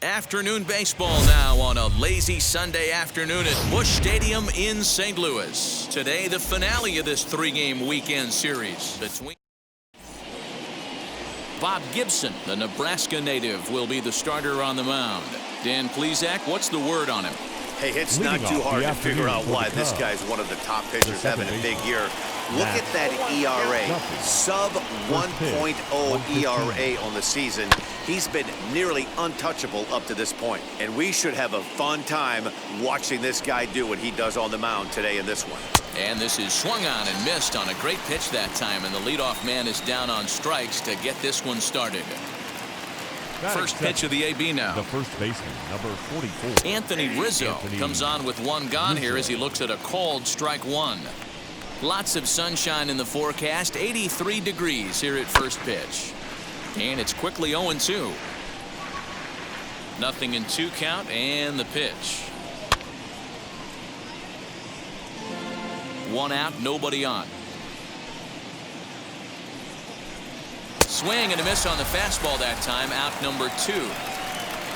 Afternoon baseball now on a lazy Sunday afternoon at Busch Stadium in St. Louis. Today, the finale of this three-game weekend series between Bob Gibson, the Nebraska native, will be the starter on the mound. Dan Plesac, what's the word on him? Hey, it's not too hard to figure out why this guy's one of the top pitchers having a big year. Look at that ERA, sub 1.0 ERA on the season. He's been nearly untouchable up to this point, and we should have a fun time watching this guy do what he does on the mound today in this one. And this is swung on and missed on a great pitch that time, and the leadoff man is down on strikes to get this one started. First pitch of the AB now. The first baseman, number 44. Anthony Rizzo comes on with one gone here as he looks at a called strike one. Lots of sunshine in the forecast, 83 degrees here at first pitch. And it's quickly 0-2. Nothing in 2 count, and the pitch. 1 out, nobody on. Swing and a miss on the fastball that time, out number 2.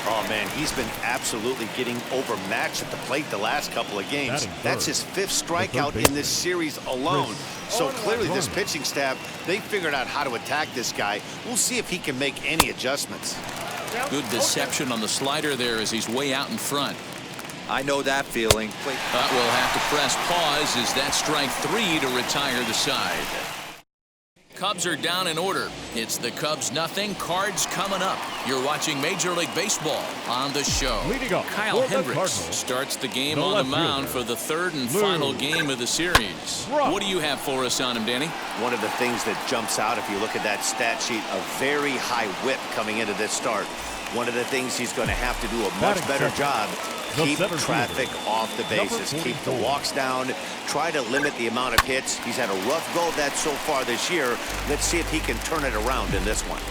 Oh, man, he's been absolutely getting overmatched at the plate the last couple of games. That's his 5th strikeout in this series alone. So clearly this pitching staff, they figured out how to attack this guy. We'll see if he can make any adjustments. Good deception on the slider there as he's way out in front. I know that feeling. But we'll have to press pause as that's strike 3 to retire the side. Cubs are down in order. It's the Cubs nothing, Cards coming up. You're watching Major League Baseball on the show. Kyle Hendricks starts the game on the mound for the 3rd and final game of the series. What do you have for us on him, Danny? One of the things that jumps out if you look at that stat sheet, a very high whip coming into this start. One of the things he's going to have to do a much better job, keep traffic off the bases, keep the walks down, try to limit the amount of hits. He's had a rough go of that so far this year. Let's see if he can turn it around in this one.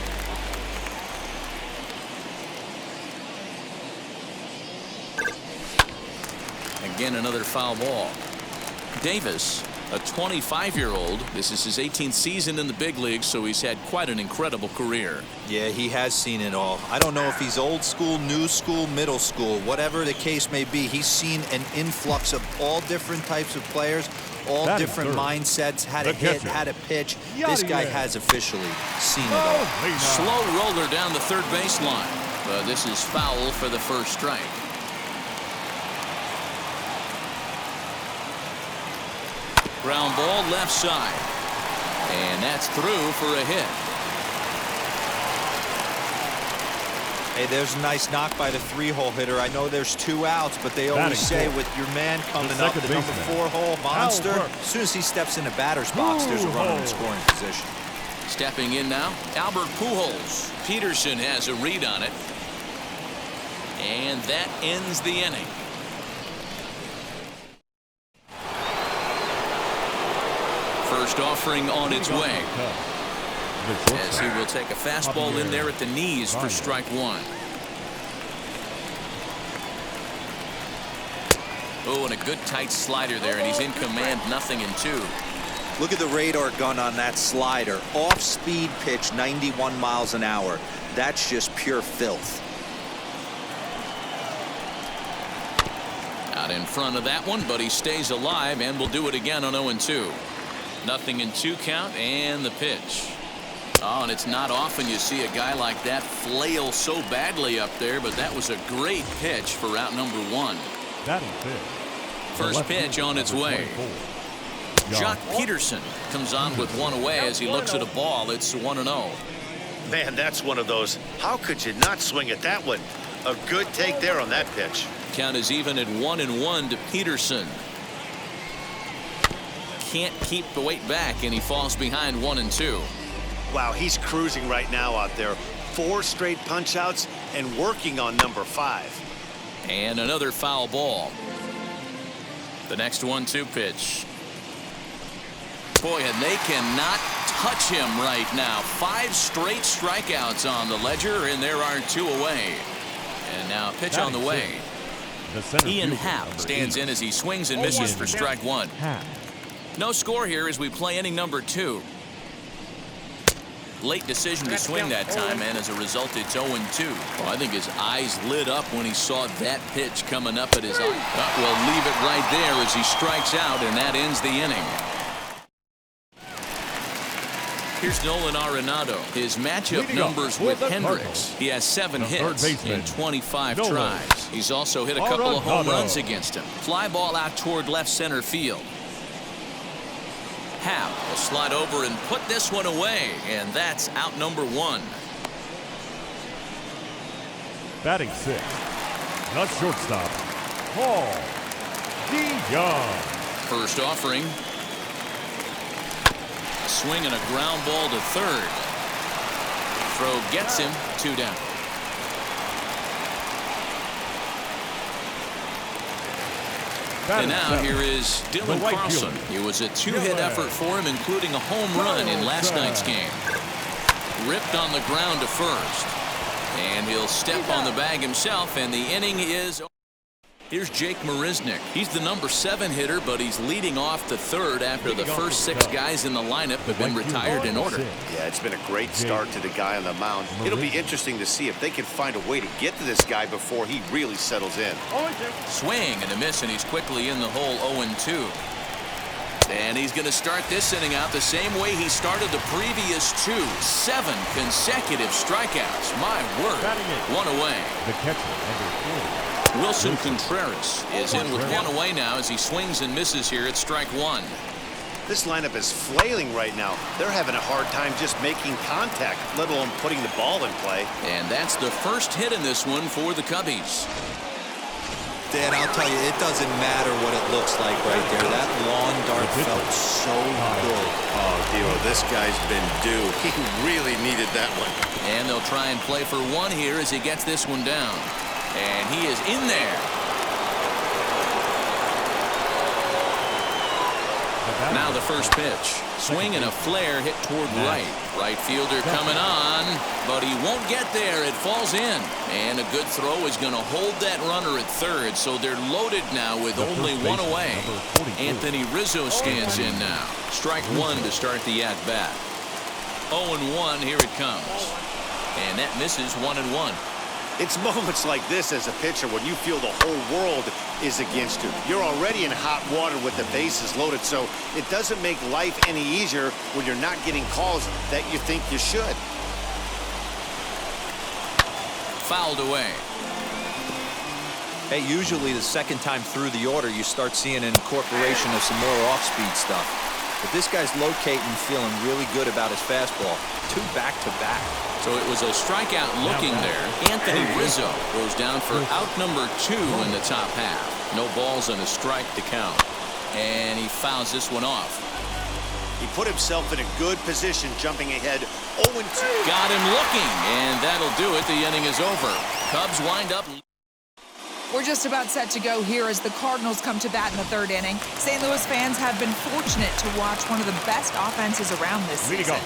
Again, another foul ball. Davis, a 25-year-old. This is his 18th season in the big leagues, so he's had quite an incredible career. Yeah, he has seen it all. I don't know if he's old school, new school, middle school, whatever the case may be. He's seen an influx of all different types of players, all different mindsets, how to hit, how to pitch. This guy has officially seen it all. Slow roller down the third baseline. But this is foul for the first strike. Ground ball left side. And that's through for a hit. Hey, there's a nice knock by the 3-hole hitter. I know there's 2 outs, but they always say with your man coming up, the number 4-hole monster, as soon as he steps in the batter's box, there's a runner in scoring position. Stepping in now, Albert Pujols. Peterson has a read on it. And that ends the inning. First offering on its way. As he will take a fastball in there at the knees for strike 1. Oh, and a good tight slider there, and he's in command, nothing in 2. Look at the radar gun on that slider. Off-speed pitch, 91 miles an hour. That's just pure filth. Out in front of that one, but he stays alive and will do it again on 0-2. Nothing in 2 count, and the pitch. Oh, and it's not often you see a guy like that flail so badly up there, but that was a great pitch for out number 1. First pitch on its way. Jock Peterson comes on with one away as he looks at a ball. It's 1-0. Man, that's one of those. How could you not swing at that one? A good take there on that pitch. Count is even at 1-1 to Peterson. Can't keep the weight back, and he falls behind 1-2. Wow, he's cruising right now out there. 4 straight punch outs and working on number 5. And another foul ball. The next 1-2 pitch. Boy, and they cannot touch him right now. 5 straight strikeouts on the ledger, and there are 2 away. And now pitch on the way. Ian Happ stands in as he swings and misses for strike 1. No score here as we play inning number 2. Late decision to swing that time, and as a result, it's 0-2. Well, I think his eyes lit up when he saw that pitch coming up at his eye. Well, leave it right there as he strikes out, and that ends the inning. Here's Nolan Arenado. His matchup numbers with Hendricks. He has 7 hits in 25 tries. He's also hit a couple of home runs against him. Fly ball out toward left center field. Happ will slide over and put this one away, and that's out number 1. Batting 6, the shortstop, Paul DeYoung. First offering. A swing and a ground ball to third. Throw gets him, 2 down. And now here is Dylan Carlson. It was a 2-hit effort for him, including a home run in last night's game. Ripped on the ground to first. And he'll step on the bag himself, and the inning is... Here's Jake Marisnick. He's the number 7 hitter, but he's leading off the third after the first 6 guys in the lineup have been retired in order. Yeah, it's been a great start to the guy on the mound. It'll be interesting to see if they can find a way to get to this guy before he really settles in. Swing and a miss, and he's quickly in the hole, 0-2. And he's going to start this inning out the same way he started the previous 2. 7 consecutive strikeouts. My word. 1 away. The catcher, number 40. Wilson Contreras is in with 1 away now as he swings and misses here at strike 1. This lineup is flailing right now. They're having a hard time just making contact, let alone putting the ball in play. And that's the first hit in this one for the Cubbies. Dan, I'll tell you, it doesn't matter what it looks like right there. That lawn dart felt so good. Oh, Dio, this guy's been due. He really needed that one. And they'll try and play for 1 here as he gets this one down. And he is in there. Now the first pitch. Swing and a flare hit toward right. Right fielder coming on, but he won't get there. It falls in. And a good throw is going to hold that runner at third, so they're loaded now with only 1 away. Anthony Rizzo stands in now. Strike 1 to start the at-bat. 0-1, here it comes. And that misses 1-1. It's moments like this as a pitcher when you feel the whole world is against you. You're already in hot water with the bases loaded, so it doesn't make life any easier when you're not getting calls that you think you should. Fouled away. Hey, usually the second time through the order, you start seeing an incorporation of some more off-speed stuff. But this guy's locating, feeling really good about his fastball. 2 back-to-back. So it was a strikeout looking there. Anthony Rizzo goes down for out number 2 in the top half. No balls and a strike to count. And he fouls this one off. He put himself in a good position, jumping ahead 0-2. Got him looking, and that'll do it. The inning is over. Cubs wind up. We're just about set to go here as the Cardinals come to bat in the 3rd inning. St. Louis fans have been fortunate to watch one of the best offenses around this season.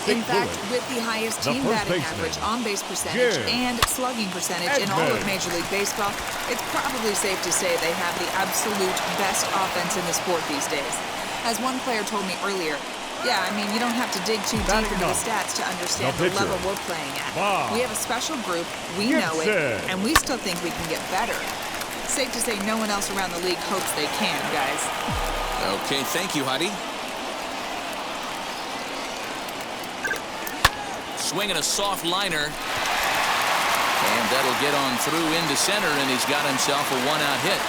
In fact, with the highest team batting average, on-base percentage, and slugging percentage in all of Major League Baseball, it's probably safe to say they have the absolute best offense in the sport these days. As one player told me earlier, yeah, I mean, you don't have to dig too deep into the stats to understand the level we're playing at. We have a special group, we know it, and we still think we can get better. Safe to say no one else around the league hopes they can, guys. Okay, thank you, Heidi. Swinging a soft liner. And that'll get on through into center, and he's got himself a 1-out hit.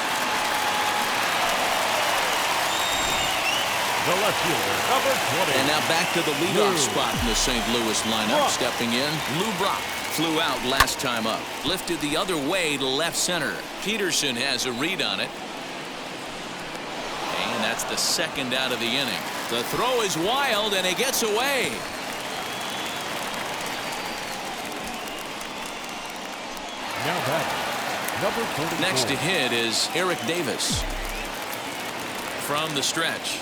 The left fielder, number 20. And now back to the leadoff spot in the St. Louis lineup. Stepping in, Lou Brock. Flew out last time up. Lifted the other way to left center. Peterson has a read on it. And that's the 2nd out of the inning. The throw is wild, and it gets away. Now back, number 34. Next to hit is Eric Davis. From the stretch.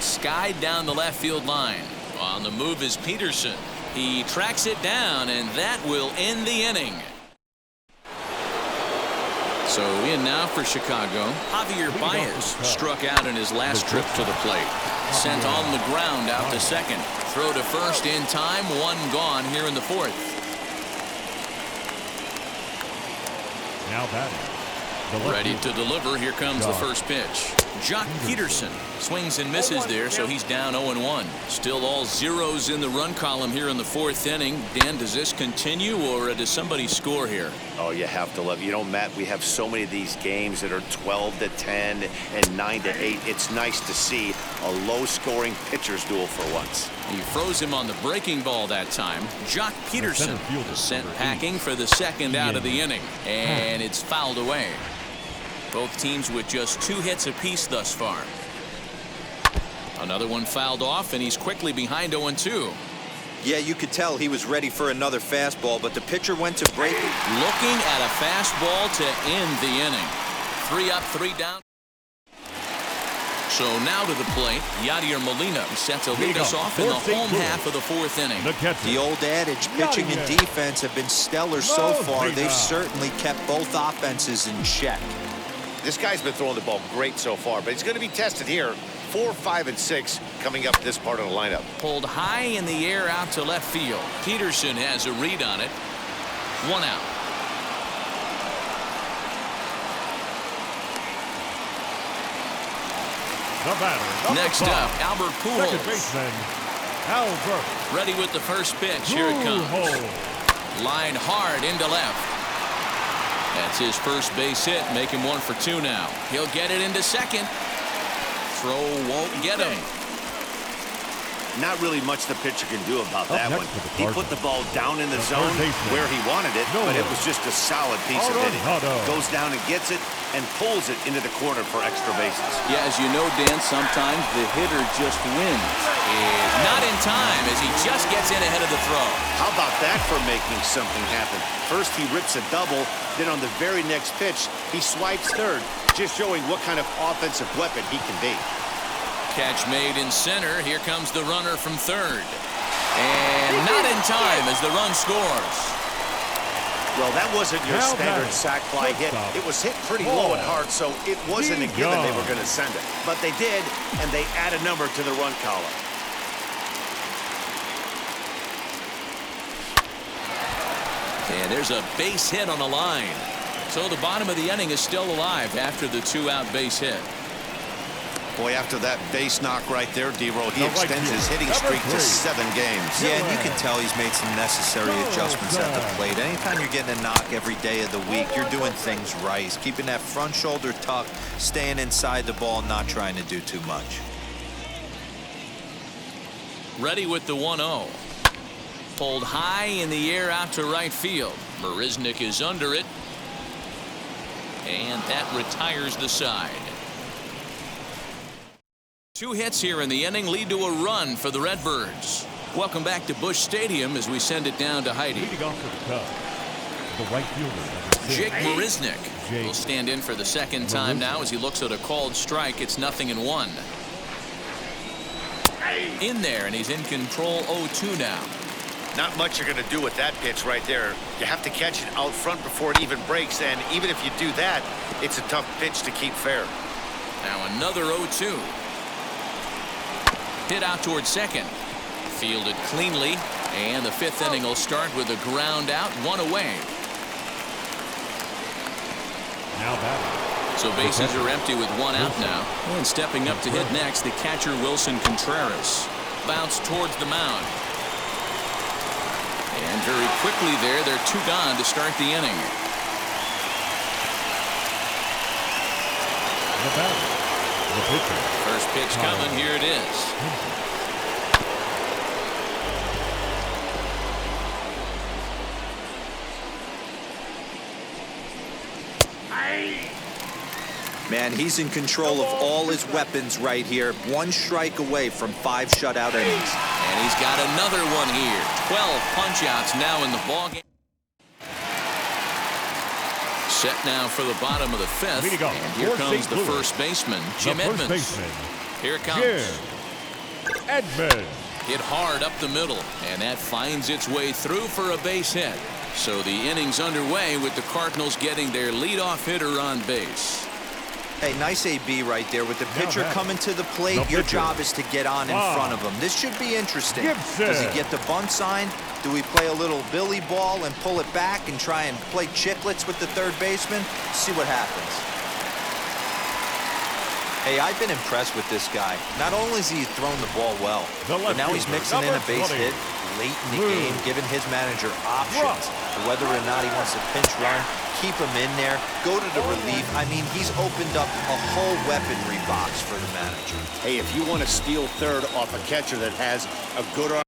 Skied down the left field line. On the move is Peterson. He tracks it down, and that will end the inning. So in now for Chicago, Javier Baez struck out in his last trip to the plate. Sent on the ground out to second. Throw to first in time. One gone here in the fourth. Now batting. Ready to deliver. Here comes the first pitch. Jock Peterson swings and misses there, so he's down 0-1. Still all zeros in the run column here in the fourth inning. Dan, does this continue, or does somebody score here? Oh, you have to love. You know, Matt, we have so many of these games that are 12-10 and 9-8. It's nice to see a low-scoring pitcher's duel for once. He froze him on the breaking ball that time. Jock Peterson sent packing for the second out of the inning, and it's fouled away. Both teams with just 2 hits apiece thus far. Another one fouled off, and he's quickly behind 0-2. Yeah, you could tell he was ready for another fastball, but the pitcher went to break it. Looking at a fastball to end the inning. 3 up, 3 down. So now to the plate, Yadier Molina set to lead us off in the home half of the fourth inning. The old adage, pitching and defense have been stellar so far. They've certainly kept both offenses in check. This guy's been throwing the ball great so far, but he's going to be tested here. 4, 5, and 6 coming up this part of the lineup. Pulled high in the air out to left field. Peterson has a read on it. 1 out. The batter. Next up, Albert Pujols. Second baseman, Albert. Ready with the first pitch. Here it comes. Line hard into left. That's his first base hit. Make him 1 for 2 now. He'll get it into second. Throw won't get him. Not really much the pitcher can do about that one. He put the ball down in the zone where he wanted it, but it was just a solid piece of hitting. Goes down and gets it and pulls it into the corner for extra bases. Yeah, as you know, Dan, sometimes the hitter just wins. Not in time as he just gets in ahead of the throw. How about that for making something happen? First he rips a double, then on the very next pitch he swipes third, just showing what kind of offensive weapon he can be. Catch made in center. Here comes the runner from third. And not in time as the run scores. Well, that wasn't your standard sac fly hit. It was hit pretty low and hard, so it wasn't a given they were going to send it. But they did, and they add a number to the run column. And there's a base hit on the line. So the bottom of the inning is still alive after the 2-out base hit. Boy, after that base knock right there, D-Roll, he extends his hitting streak to 7 games. Yeah, and you can tell he's made some necessary adjustments at the plate. Anytime you're getting a knock every day of the week, you're doing things right. He's keeping that front shoulder tucked, staying inside the ball, not trying to do too much. Ready with the 1-0. Pulled high in the air out to right field. Marisnick is under it. And that retires the side. 2 hits here in the inning lead to a run for the Redbirds. Welcome back to Busch Stadium as we send it down to Heidi. Leading off for the Cubs, the right fielder, Jake Marisnick will stand in for the second time now as he looks at a called strike. It's 0-1. In there, and he's in control 0-2 now. Not much you're going to do with that pitch right there. You have to catch it out front before it even breaks, and even if you do that, it's a tough pitch to keep fair. Now another 0-2. Hit out towards second. Fielded cleanly, and the 5th inning will start with a ground out, 1 away. Now batting. So bases are empty with 1 out now. And stepping up to hit next, the catcher Wilson Contreras. Bounce towards the mound. And very quickly there, they're 2 gone to start the inning. The batter, the pitcher. First pitch coming, here it is. Man, he's in control of all his weapons right here. 1 strike away from 5 shutout innings. And he's got another one here. 12 punch-outs now in the ballgame. Set now for the bottom of the 5th. And here comes the first baseman, Jim Edmonds. Here it comes. Edmonds. Hit hard up the middle, and that finds its way through for a base hit. So the inning's underway with the Cardinals getting their leadoff hitter on base. Hey, nice AB right there. With the pitcher coming to the plate, your job is to get on in front of him. This should be interesting. Does he get the bunt sign? Do we play a little billy ball and pull it back and try and play chicklets with the third baseman? See what happens. Hey, I've been impressed with this guy. Not only has he thrown the ball well, but now he's mixing in a base hit late in the game, giving his manager options for whether or not he wants to pinch run, keep him in there, go to the relief. I mean, he's opened up a whole weaponry box for the manager. Hey, if you want to steal third off a catcher that has a good arm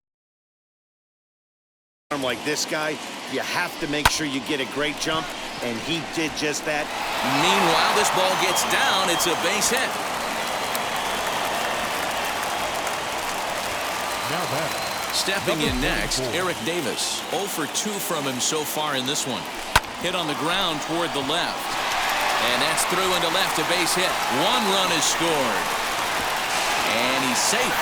like this guy, you have to make sure you get a great jump, and he did just that. Meanwhile, this ball gets down. It's a base hit. Now batting. Stepping in next, Eric Davis. 0 for 2 from him so far in this one. Hit on the ground toward the left. And that's through into left, a base hit. 1 run is scored. And he's safe.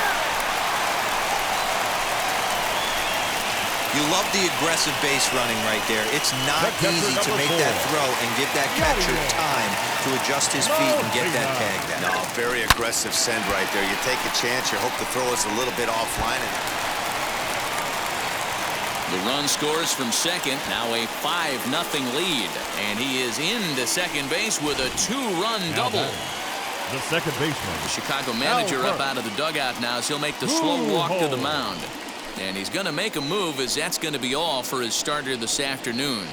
You love the aggressive base running right there. It's not easy to make that throw and give that catcher time to adjust his feet and get that tag down. No, very aggressive send right there. You take a chance, you hope the throw is a little bit offline. The run scores from second. Now a 5-0 lead. And he is into second base with a 2-run double. The second baseman. The Chicago manager up out of the dugout now as he'll make the slow walk to the mound. And he's going to make a move, as that's going to be all for his starter this afternoon.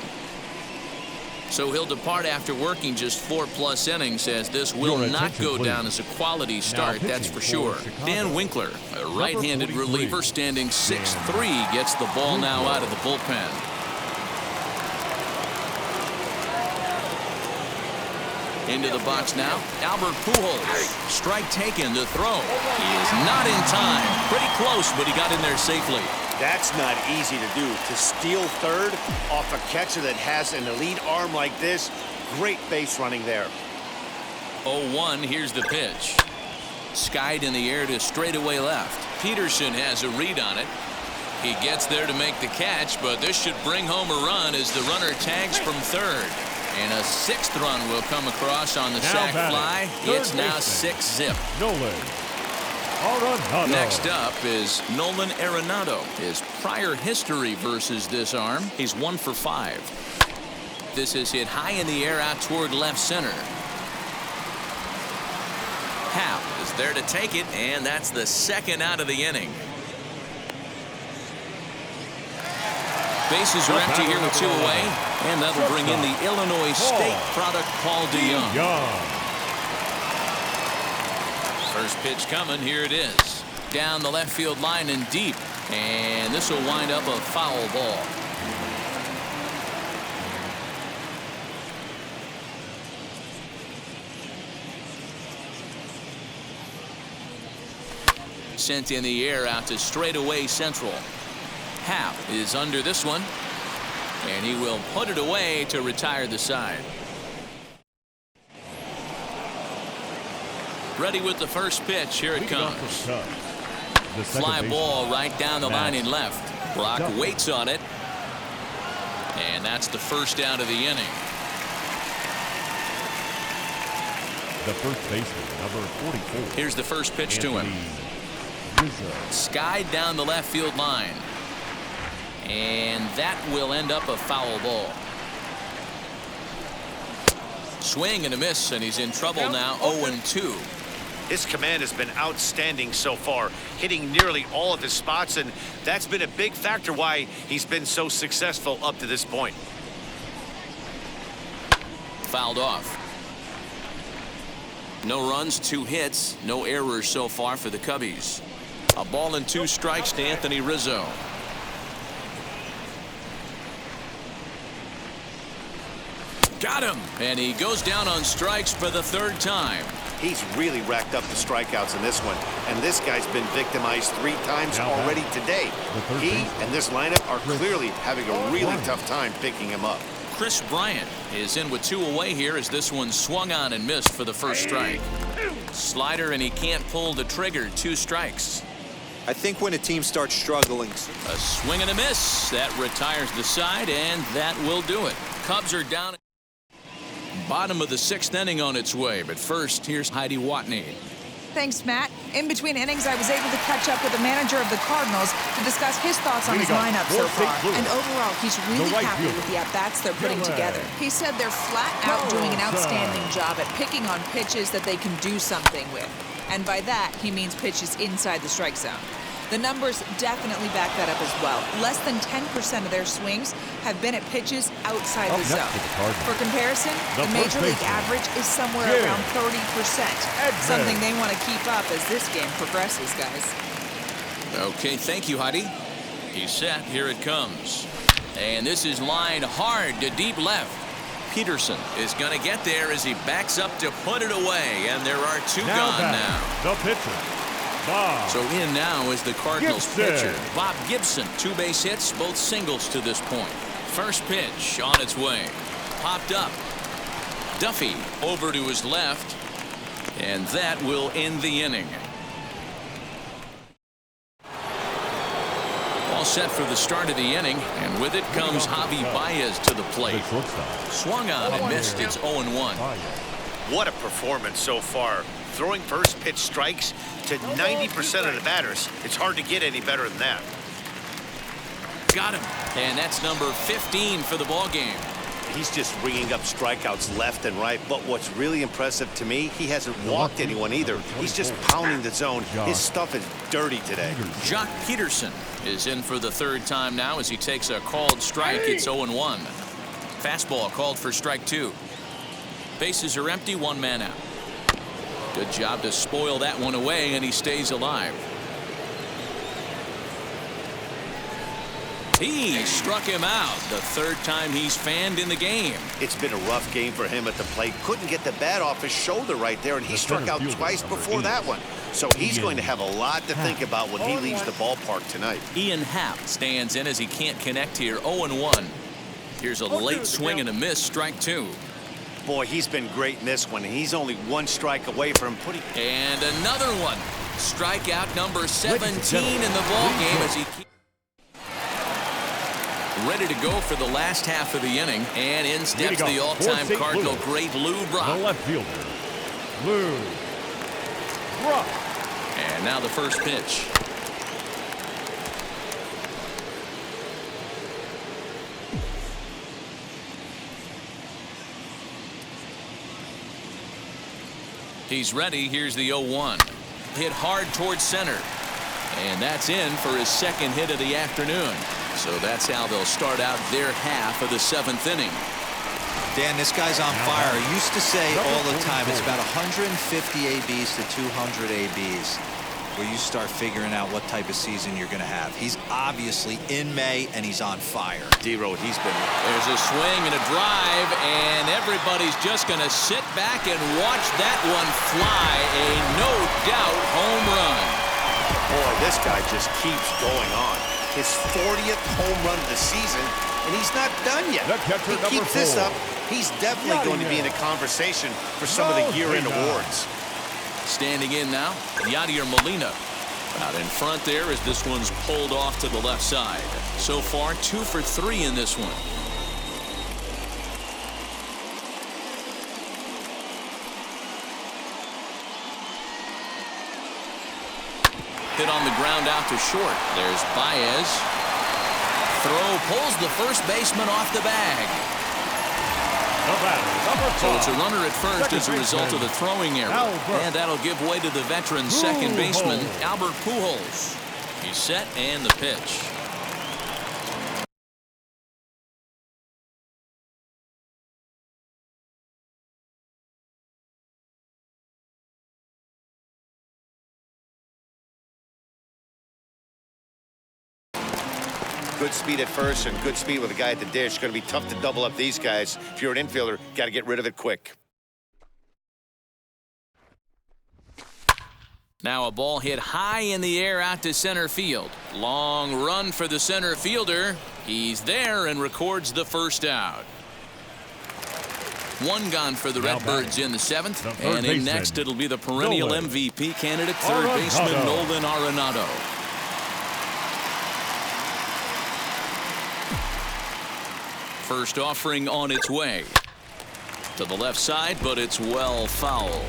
So he'll depart after working just 4+ innings, as this will not go down as a quality start, that's for sure. Dan Winkler, a right-handed reliever standing 6'3", gets the ball now out of the bullpen. Into the box now, Albert Pujols. Strike taken, the throw. He is not in time. Pretty close, but he got in there safely. That's not easy to do. To steal third off a catcher that has an elite arm like this, great base running there. 0-1, here's the pitch. Skied in the air to straightaway left. Peterson has a read on it. He gets there to make the catch, but this should bring home a run as the runner tags from third. And a 6th run will come across on the sac fly. It's now 6-zip. Nolan. Next up is Nolan Arenado. His prior history versus this arm, he's 1 for 5. This is hit high in the air out toward left center. Happ is there to take it, and that's the 2nd out of the inning. Bases are empty here with 2 away, and that'll bring in the Illinois State product, Paul DeYoung. First pitch coming, here it is. Down the left field line and deep, and this will wind up a foul ball. Sent in the air out to straightaway central. Happ is under this one, and he will put it away to retire the side. Ready with the first pitch. Here it comes. Fly ball right down the line in left. Brock waits on it, and that's the 1st out of the inning. The first baseman, number 44. Here's the first pitch to him. Skied down the left field line. And that will end up a foul ball. Swing and a miss, and he's in trouble now. 0-2. His command has been outstanding so far, hitting nearly all of his spots, and that's been a big factor why he's been so successful up to this point. Fouled off. No runs, 2 hits, no errors so far for the Cubbies. A ball and 2 strikes to Anthony Rizzo. Got him, and he goes down on strikes for the 3rd time. He's really racked up the strikeouts in this one, and this guy's been victimized 3 times already today. He and this lineup are clearly having a really tough time picking him up. Chris Bryant is in with 2 away here as this one swung on and missed for the first strike. Slider, and he can't pull the trigger. 2 strikes. I think when a team starts struggling. A swing and a miss. That retires the side, and that will do it. Cubs are down. Bottom of the 6th inning on its way, but first, here's Heidi Watney. Thanks, Matt. In between innings, I was able to catch up with the manager of the Cardinals to discuss his thoughts on his lineup so far. And overall, he's really happy with the at-bats they're putting together. He said they're flat out doing an outstanding job at picking on pitches that they can do something with. And by that, he means pitches inside the strike zone. The numbers definitely back that up as well. Less than 10% of their swings have been at pitches outside the zone. For comparison, the Major League average is somewhere around 30%. Something they want to keep up as this game progresses, guys. Okay, thank you, Heidi. He's set. Here it comes. And this is lined hard to deep left. Peterson is going to get there as he backs up to put it away. And there are two gone now. The pitcher. Bob. So in now is the Cardinals Gibson. pitcher, Bob Gibson. 2 base hits, both singles to this point. First pitch on its way. Popped up. Duffy over to his left. And that will end the inning. All set for the start of the inning. And with it comes Javi Baez to the plate. Swung on and missed. It's 0-1. What a performance so far. Throwing first pitch strikes to 90% of the batters. It's hard to get any better than that. Got him. And that's number 15 for the ball game. He's just ringing up strikeouts left and right. But what's really impressive to me, he hasn't walked anyone either. He's just pounding the zone. His stuff is dirty today. Jock Peterson is in for the 3rd time now as he takes a called strike. It's 0-1. Fastball called for strike 2. Bases are empty, 1 man out. Good job to spoil that one away, and he stays alive. He struck him out. The 3rd time he's fanned in the game. It's been a rough game for him at the plate. Couldn't get the bat off his shoulder right there, and he struck out twice before that one. So he's going to have a lot to think about when he leaves the ballpark tonight. Ian Happ stands in as he can't connect here. 0-1. Here's a late swing and a miss. Strike 2. Boy, he's been great in this one. He's only 1 strike away from putting. And another one. Strikeout number 17 in the ball game as he keeps ready to go for the last half of the inning. And in steps the all-time Cardinal great Lou Brock. The left fielder, Lou Brock. And now the first pitch. He's ready. Here's the 0-1. Hit hard towards center. And that's in for his 2nd hit of the afternoon. So that's how they'll start out their half of the 7th inning. Dan, this guy's on fire. He used to say all the time it's about 150 ABs to 200 ABs where you start figuring out what type of season you're going to have. He's obviously in May, and he's on fire. D-Road, he's been. There's a swing and a drive, and everybody's just going to sit back and watch that one fly. A no-doubt home run. Boy, this guy just keeps going on. His 40th home run of the season, and he's not done yet. He keeps this up, he's definitely going to be in a conversation for some of the year-end awards. Standing in now, Yadier Molina. Out in front there as this one's pulled off to the left side. So far, 2 for 3 in this one. Hit on the ground out to short. There's Baez. Throw pulls the first baseman off the bag. So it's a runner at first as a result of the throwing error. And that'll give way to the veteran second baseman, Albert Pujols. He's set and the pitch. Good speed at first and good speed with a guy at the dish. Going to be tough to double up these guys. If you're an infielder, got to get rid of it quick. Now a ball hit high in the air out to center field. Long run for the center fielder. He's there and records the first out. 1 gone for the Redbirds in the 7th. And in next it'll be the perennial MVP candidate, third baseman Nolan Arenado. First offering on its way. To the left side, but it's well foul.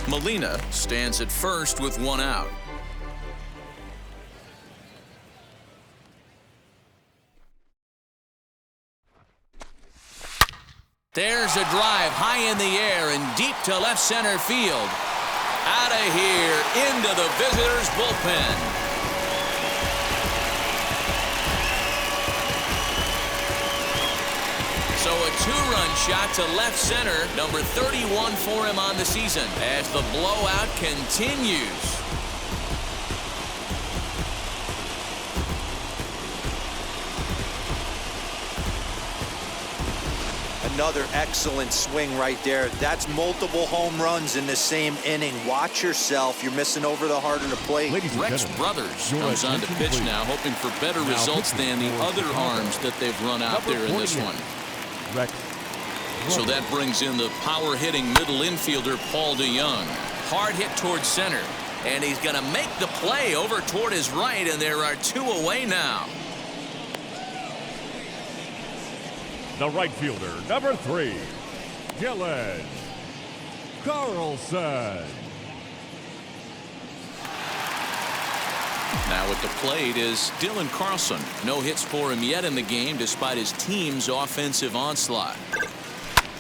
Molina stands at first with one out. There's a drive high in the air and deep to left center field. Out of here into the visitors' bullpen. So a two-run shot to left center, number 31 for him on the season, as the blowout continues. Another excellent swing right there. That's multiple home runs in the same inning. Watch yourself. You're missing over the heart of the plate. Rex Brothers comes on to pitch now, hoping for better results than the other arms that they've run out there in this one. So that brings in the power-hitting middle infielder, Paul DeYoung. Hard hit towards center. And he's going to make the play over toward his right, and there are two away now. The right fielder, number 3, Dylan Carlson. Now at the plate is Dylan Carlson. No hits for him yet in the game despite his team's offensive onslaught.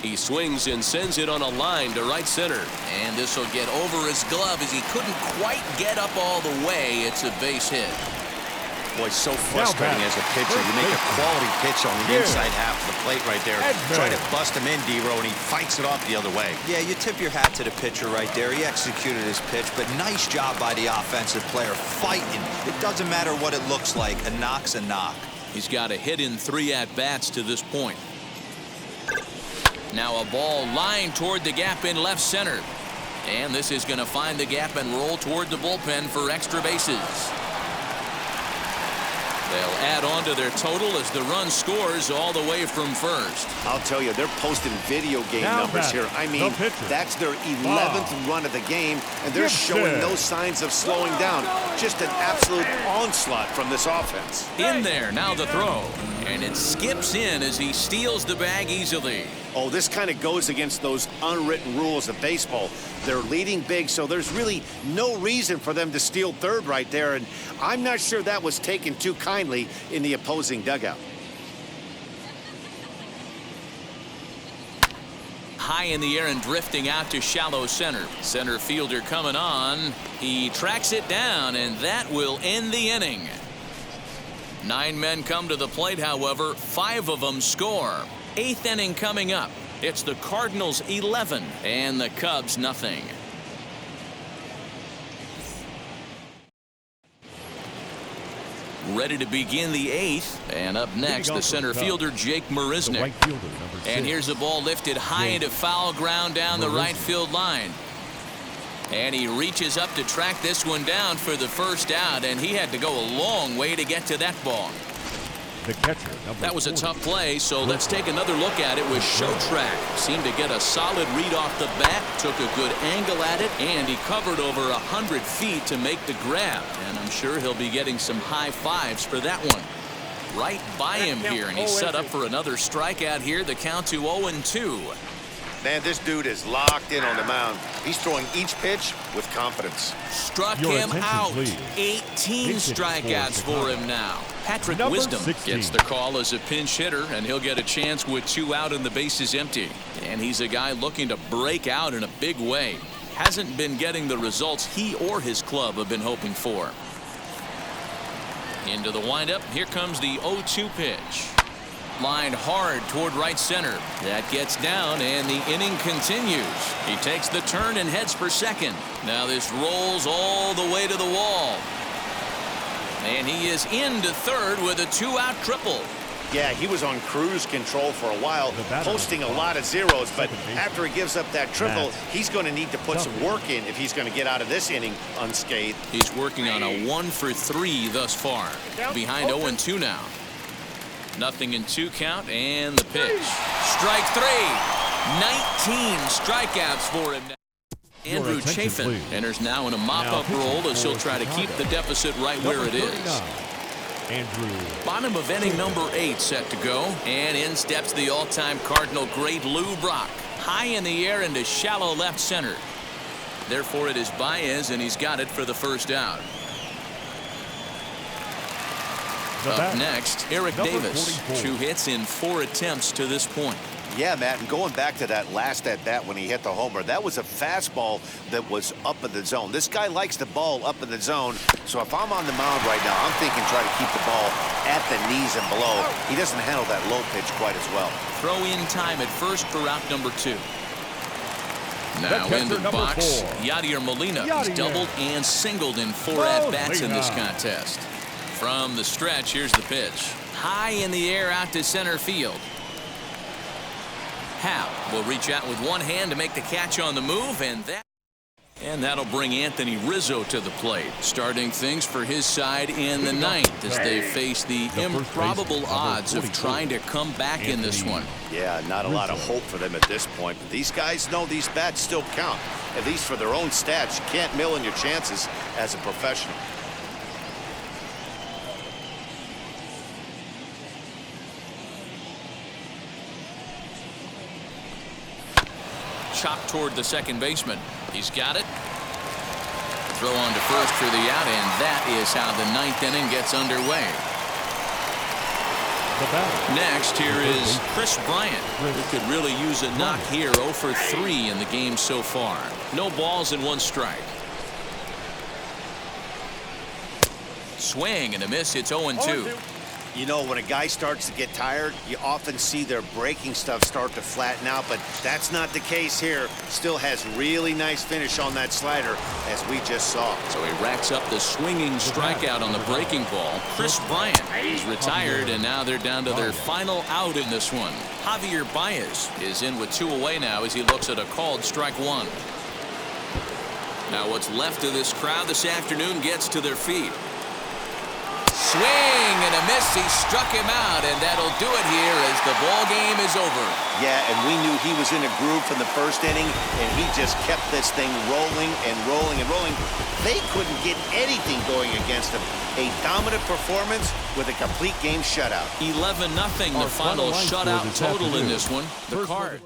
He swings and sends it on a line to right center. And this will get over his glove as he couldn't quite get up all the way. It's a base hit. Boy, so frustrating as a pitcher. You make a quality pitch on the inside half of the plate right there. Try to bust him in, D-Row, and he fights it off the other way. Yeah, you tip your hat to the pitcher right there. He executed his pitch, but nice job by the offensive player fighting. It doesn't matter what it looks like. A knock's a knock. He's got a hit in 3 at-bats to this point. Now a ball lined toward the gap in left center. And this is going to find the gap and roll toward the bullpen for extra bases. They'll add on to their total as the run scores all the way from first. I'll tell you, they're posting video game numbers here. I mean, that's their 11th run of the game, and they're showing no signs of slowing down. Just an absolute onslaught from this offense. In there, now the throw. And it skips in as he steals the bag easily. Oh, this kind of goes against those unwritten rules of baseball. They're leading big, so there's really no reason for them to steal third right there, and I'm not sure that was taken too kindly in the opposing dugout. High in the air and drifting out to shallow center. Center fielder coming on. He tracks it down, and that will end the inning. 9 men come to the plate, however. 5 of them score. 8th inning coming up. It's the Cardinals 11 and the Cubs nothing. Ready to begin the 8th, and up next the center fielder Jake Marisnick. And here's the ball lifted high into foul ground down the right field line. And he reaches up to track this one down for the first out, and he had to go a long way to get to that ball. The catcher, that was a tough play, so let's take another look at it with Showtrack. Seemed to get a solid read off the bat, took a good angle at it, and he covered over 100 feet to make the grab. And I'm sure he'll be getting some high fives for that one. Right by him here, and he's set up for another strikeout here. The count to 0-2. Man, this dude is locked in on the mound. He's throwing each pitch with confidence. Struck him out. 18 strikeouts for him now. Patrick Wisdom gets the call as a pinch hitter, and he'll get a chance with 2 out and the bases empty. And he's a guy looking to break out in a big way. Hasn't been getting the results he or his club have been hoping for. Into the windup. Here comes the 0-2 pitch. Lined hard toward right center. That gets down, and the inning continues. He takes the turn and heads for second. Now this rolls all the way to the wall. And he is into third with a 2-out triple. Yeah, he was on cruise control for a while, posting a lot of zeros, but after he gives up that triple, he's going to need to put some work in if he's going to get out of this inning unscathed. He's working on a 1 for 3 thus far. Behind 0-2 now. Nothing in 2 count, and the pitch. Strike 3. 19 strikeouts for him now. Andrew Chafin enters now in a mop-up role as he'll try to keep the deficit right where it is. Bottom of inning number 8 set to go, and in steps the all-time Cardinal great Lou Brock. high in the air into shallow left center. Therefore, it is Baez, and he's got it for the first out. Up next, Eric Davis. 2 hits in 4 attempts to this point. Yeah, Matt, and going back to that last at-bat when he hit the homer, that was a fastball that was up in the zone. This guy likes the ball up in the zone, so if I'm on the mound right now, I'm thinking try to keep the ball at the knees and below. He doesn't handle that low pitch quite as well. Throw in time at first for out number 2. Now in the box, Yadier Molina. He's doubled and singled in 4 at-bats in this contest. From the stretch, here's the pitch. High in the air out to center field. Hap will reach out with one hand to make the catch on the move, and that'll bring Anthony Rizzo to the plate, starting things for his side in the 9th as they face the improbable odds of trying to come back in this one. Yeah, not a lot of hope for them at this point, but these guys know these bats still count, at least for their own stats. You can't mill in your chances as a professional. Chopped toward the second baseman. He's got it. Throw on to first for the out, and that is how the 9th inning gets underway. Next, here is Chris Bryant, who could really use a knock here. 0 for 3 in the game so far. No balls and 1 strike. Swing and a miss. It's 0-2. You know, when a guy starts to get tired, you often see their breaking stuff start to flatten out, but that's not the case here. Still has really nice finish on that slider, as we just saw. So he racks up the swinging strikeout on the breaking ball. Chris Bryant is retired, and now they're down to their final out in this one. Javier Baez is in with 2 away now as he looks at a called strike 1. Now what's left of this crowd this afternoon gets to their feet. Swing and a miss. He struck him out, and that'll do it here as the ball game is over. Yeah, and we knew he was in a groove from the first inning, and he just kept this thing rolling and rolling and rolling. They couldn't get anything going against him. A dominant performance with a complete game shutout. 11-0, the final shutout total in this one. The Card.